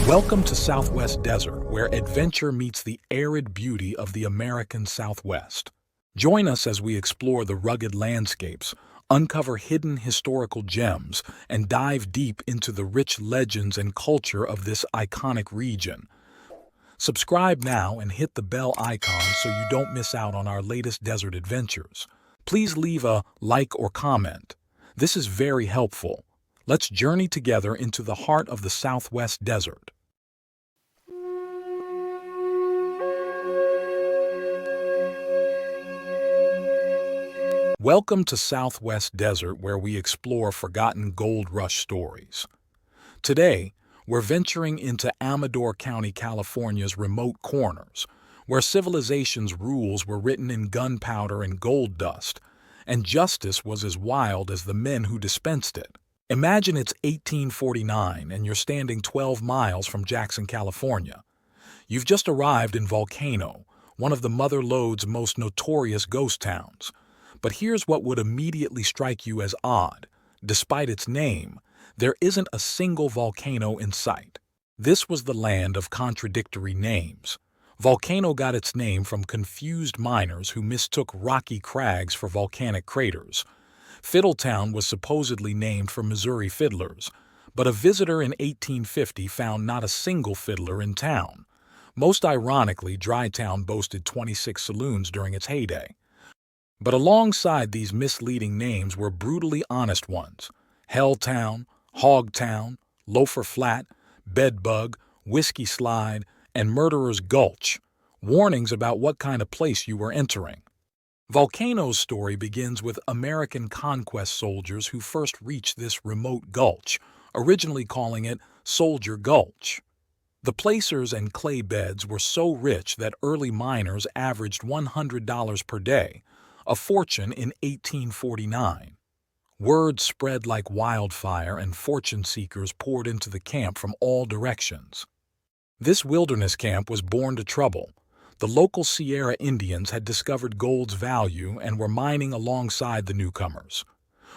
Welcome to Southwest Desert, where adventure meets the arid beauty of the American Southwest. Join us as we explore the rugged landscapes, uncover hidden historical gems, and dive deep into the rich legends and culture of this iconic region. Subscribe now and hit the bell icon so you don't miss out on our latest desert adventures. Please leave a like or comment. This is very helpful. Let's journey together into the heart of the Southwest Desert. Welcome to Southwest Desert, where we explore forgotten gold rush stories. Today, we're venturing into Amador County, California's remote corners, where civilization's rules were written in gunpowder and gold dust, and justice was as wild as the men who dispensed it. Imagine it's 1849 and you're standing 12 miles from Jackson, California. You've just arrived in Volcano, one of the Mother Lode's most notorious ghost towns. But here's what would immediately strike you as odd. Despite its name, there isn't a single volcano in sight. This was the land of contradictory names. Volcano got its name from confused miners who mistook rocky crags for volcanic craters. Fiddletown was supposedly named for Missouri fiddlers, but a visitor in 1850 found not a single fiddler in town. Most ironically, Dry Town boasted 26 saloons during its heyday. But alongside these misleading names were brutally honest ones: Helltown, Hogtown, Loafer Flat, Bedbug, Whiskey Slide, and Murderer's Gulch, warnings about what kind of place you were entering. Volcano's story begins with American conquest soldiers who first reached this remote gulch, originally calling it Soldier Gulch. The placers and clay beds were so rich that early miners averaged $100 per day, a fortune in 1849. Word spread like wildfire and fortune seekers poured into the camp from all directions. This wilderness camp was born to trouble. The local Sierra Indians had discovered gold's value and were mining alongside the newcomers.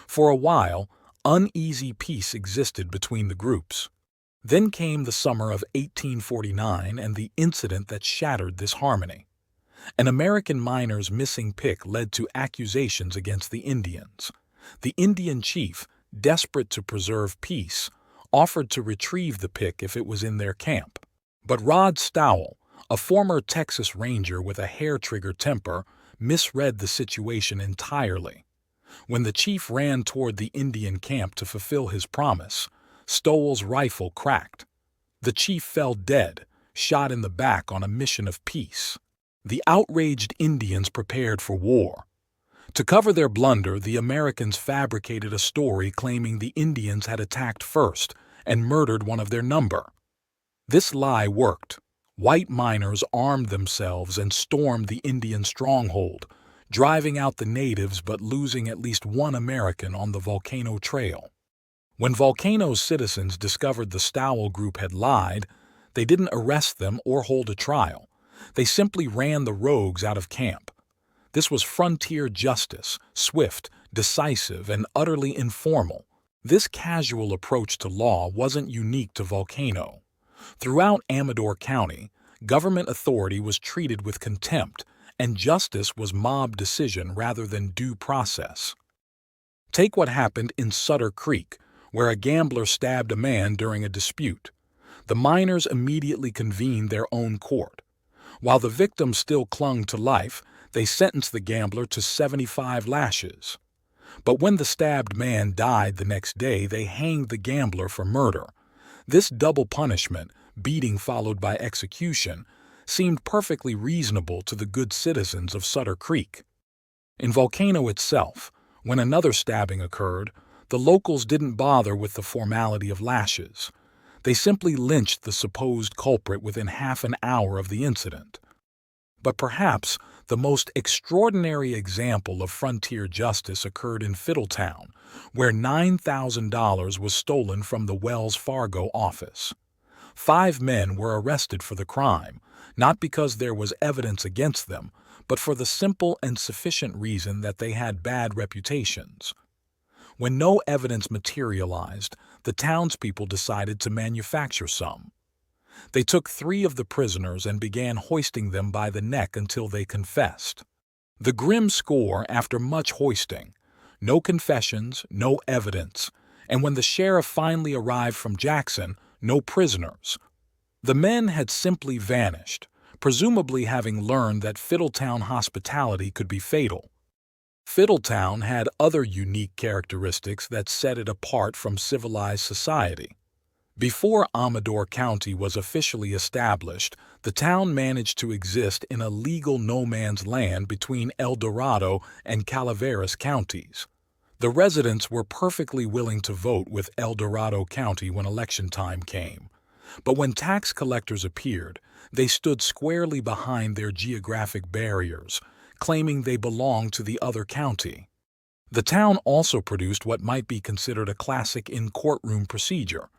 For a while, uneasy peace existed between the groups. Then came the summer of 1849 and the incident that shattered this harmony. An American miner's missing pick led to accusations against the Indians. The Indian chief, desperate to preserve peace, offered to retrieve the pick if it was in their camp. But Rod Stowell, a former Texas Ranger with a hair-trigger temper, misread the situation entirely. When the chief ran toward the Indian camp to fulfill his promise, Stowell's rifle cracked. The chief fell dead, shot in the back on a mission of peace. The outraged Indians prepared for war. To cover their blunder, the Americans fabricated a story claiming the Indians had attacked first and murdered one of their number. This lie worked. White miners armed themselves and stormed the Indian stronghold, driving out the natives but losing at least one American on the Volcano Trail. When Volcano's citizens discovered the Stowell group had lied, they didn't arrest them or hold a trial. They simply ran the rogues out of camp. This was frontier justice, swift, decisive, and utterly informal. This casual approach to law wasn't unique to Volcano. Throughout Amador County, government authority was treated with contempt, and justice was mob decision rather than due process. Take what happened in Sutter Creek, where a gambler stabbed a man during a dispute. The miners immediately convened their own court. While the victim still clung to life, they sentenced the gambler to 75 lashes. But when the stabbed man died the next day, they hanged the gambler for murder. This double punishment, beating followed by execution, seemed perfectly reasonable to the good citizens of Sutter Creek. In Volcano itself, when another stabbing occurred, the locals didn't bother with the formality of lashes. They simply lynched the supposed culprit within half an hour of the incident. But perhaps the most extraordinary example of frontier justice occurred in Fiddletown, where $9,000 was stolen from the Wells Fargo office. 5 men were arrested for the crime, not because there was evidence against them, but for the simple and sufficient reason that they had bad reputations. When no evidence materialized, the townspeople decided to manufacture some. They took 3 of the prisoners and began hoisting them by the neck until they confessed. The grim score after much hoisting: no confessions, no evidence, and when the sheriff finally arrived from Jackson, no prisoners. The men had simply vanished, presumably having learned that Fiddletown hospitality could be fatal. Fiddletown had other unique characteristics that set it apart from civilized society. Before Amador County was officially established, the town managed to exist in a legal no-man's land between El Dorado and Calaveras counties. The residents were perfectly willing to vote with El Dorado County when election time came. But when tax collectors appeared, they stood squarely behind their geographic barriers, claiming they belonged to the other county. The town also produced what might be considered a classic in courtroom procedure.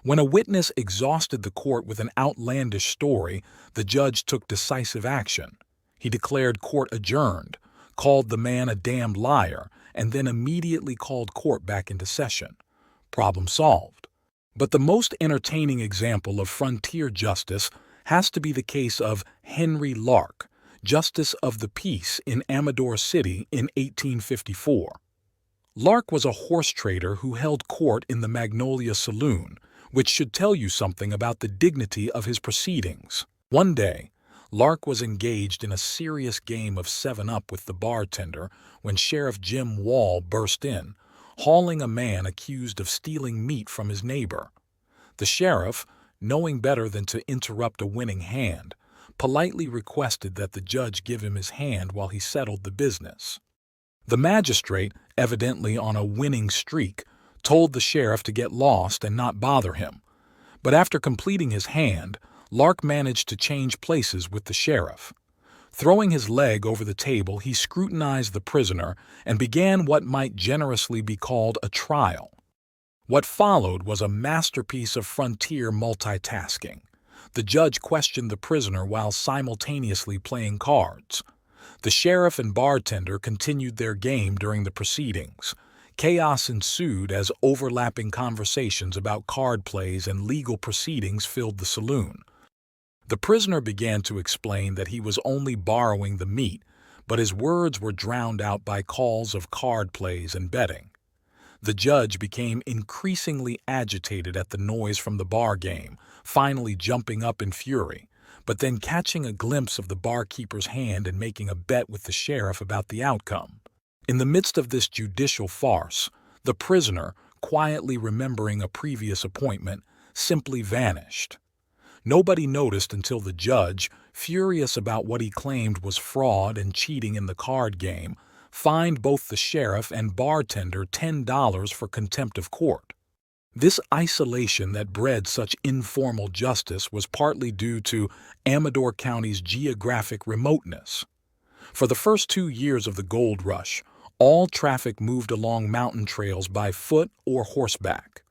When a witness exhausted the court with an outlandish story, the judge took decisive action. He declared court adjourned, called the man a damned liar, and then immediately called court back into session. Problem solved. But the most entertaining example of frontier justice has to be the case of Henry Lark, Justice of the Peace in Amador City in 1854. Lark was a horse trader who held court in the Magnolia Saloon, which should tell you something about the dignity of his proceedings. One day, Lark was engaged in a serious game of 7-Up with the bartender when Sheriff Jim Wall burst in, hauling a man accused of stealing meat from his neighbor. The sheriff, knowing better than to interrupt a winning hand, politely requested that the judge give him his hand while he settled the business. The magistrate, evidently on a winning streak, told the sheriff to get lost and not bother him. But after completing his hand, Lark managed to change places with the sheriff. Throwing his leg over the table, he scrutinized the prisoner and began what might generously be called a trial. What followed was a masterpiece of frontier multitasking. The judge questioned the prisoner while simultaneously playing cards. The sheriff and bartender continued their game during the proceedings. Chaos ensued as overlapping conversations about card plays and legal proceedings filled the saloon. The prisoner began to explain that he was only borrowing the meat, but his words were drowned out by calls of card plays and betting. The judge became increasingly agitated at the noise from the bar game, finally jumping up in fury, but then catching a glimpse of the barkeeper's hand and making a bet with the sheriff about the outcome. In the midst of this judicial farce, the prisoner, quietly remembering a previous appointment, simply vanished. Nobody noticed until the judge, furious about what he claimed was fraud and cheating in the card game, fined both the sheriff and bartender $10 for contempt of court. This isolation that bred such informal justice was partly due to Amador County's geographic remoteness. For the first 2 years of the gold rush, all traffic moved along mountain trails by foot or horseback.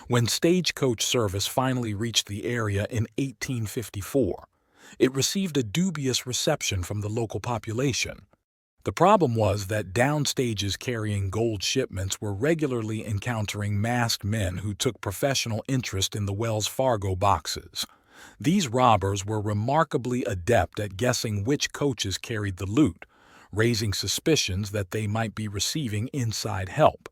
When stagecoach service finally reached the area in 1854, it received a dubious reception from the local population. The problem was that downstages carrying gold shipments were regularly encountering masked men who took professional interest in the Wells Fargo boxes. These robbers were remarkably adept at guessing which coaches carried the loot, raising suspicions that they might be receiving inside help.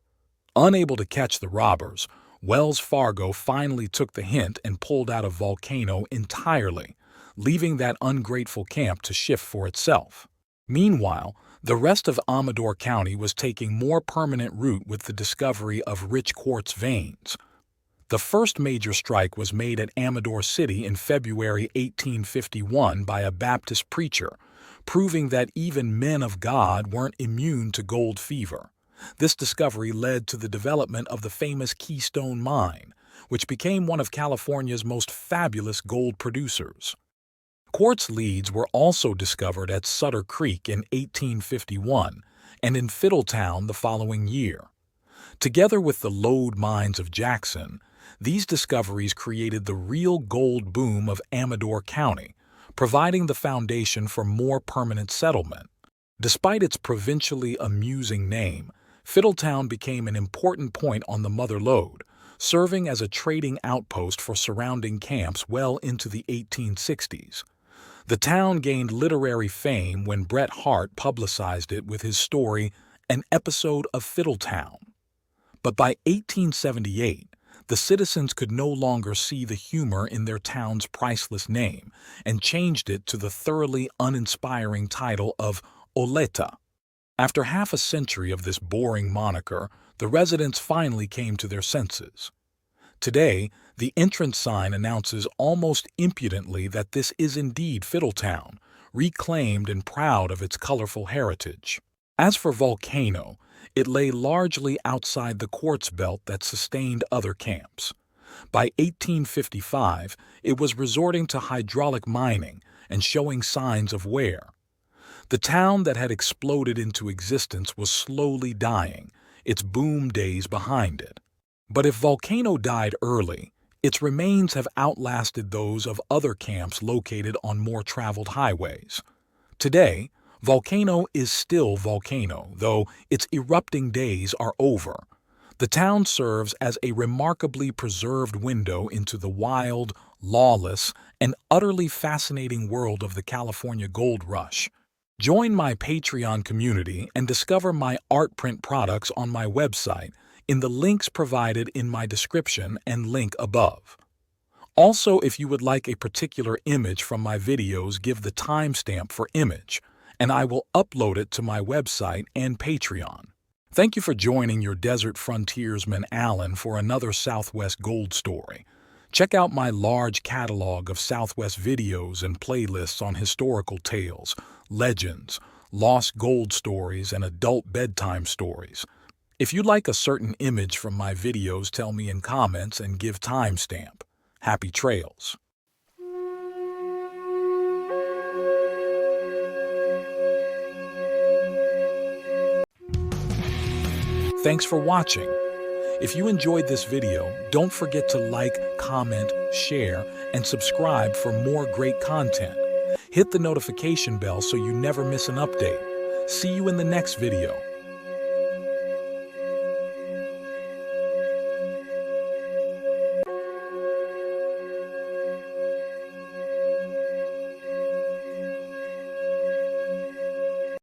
Unable to catch the robbers, Wells Fargo finally took the hint and pulled out of Volcano entirely, leaving that ungrateful camp to shift for itself. Meanwhile, the rest of Amador County was taking more permanent root with the discovery of rich quartz veins. The first major strike was made at Amador City in February 1851 by a Baptist preacher, proving that even men of God weren't immune to gold fever. This discovery led to the development of the famous Keystone Mine, which became one of California's most fabulous gold producers. Quartz leads were also discovered at Sutter Creek in 1851 and in Fiddletown the following year. Together with the lode mines of Jackson, these discoveries created the real gold boom of Amador County, providing the foundation for more permanent settlement. Despite its provincially amusing name, Fiddletown became an important point on the Mother Lode, serving as a trading outpost for surrounding camps well into the 1860s. The town gained literary fame when Bret Harte publicized it with his story, An Episode of Fiddletown. But by 1878, the citizens could no longer see the humor in their town's priceless name and changed it to the thoroughly uninspiring title of Oleta. After half a century of this boring moniker, the residents finally came to their senses. Today, the entrance sign announces almost impudently that this is indeed Fiddletown, reclaimed and proud of its colorful heritage. As for Volcano, it lay largely outside the quartz belt that sustained other camps. By 1855, it was resorting to hydraulic mining and showing signs of wear. The town that had exploded into existence was slowly dying, its boom days behind it. But if Volcano died early, its remains have outlasted those of other camps located on more traveled highways. Today, Volcano is still Volcano, though its erupting days are over. The town serves as a remarkably preserved window into the wild, lawless, and utterly fascinating world of the California Gold Rush. Join my Patreon community and discover my art print products on my website in the links provided in my description and link above. Also, if you would like a particular image from my videos, give the timestamp for image, and I will upload it to my website and Patreon. Thank you for joining your desert frontiersman Alan for another Southwest Gold story. Check out my large catalog of Southwest videos and playlists on historical tales, legends, lost gold stories, and adult bedtime stories. If you like a certain image from my videos, tell me in comments and give timestamp. Happy trails. Thanks for watching. If you enjoyed this video, don't forget to like, comment, share, and subscribe for more great content. Hit the notification bell so you never miss an update. See you in the next video.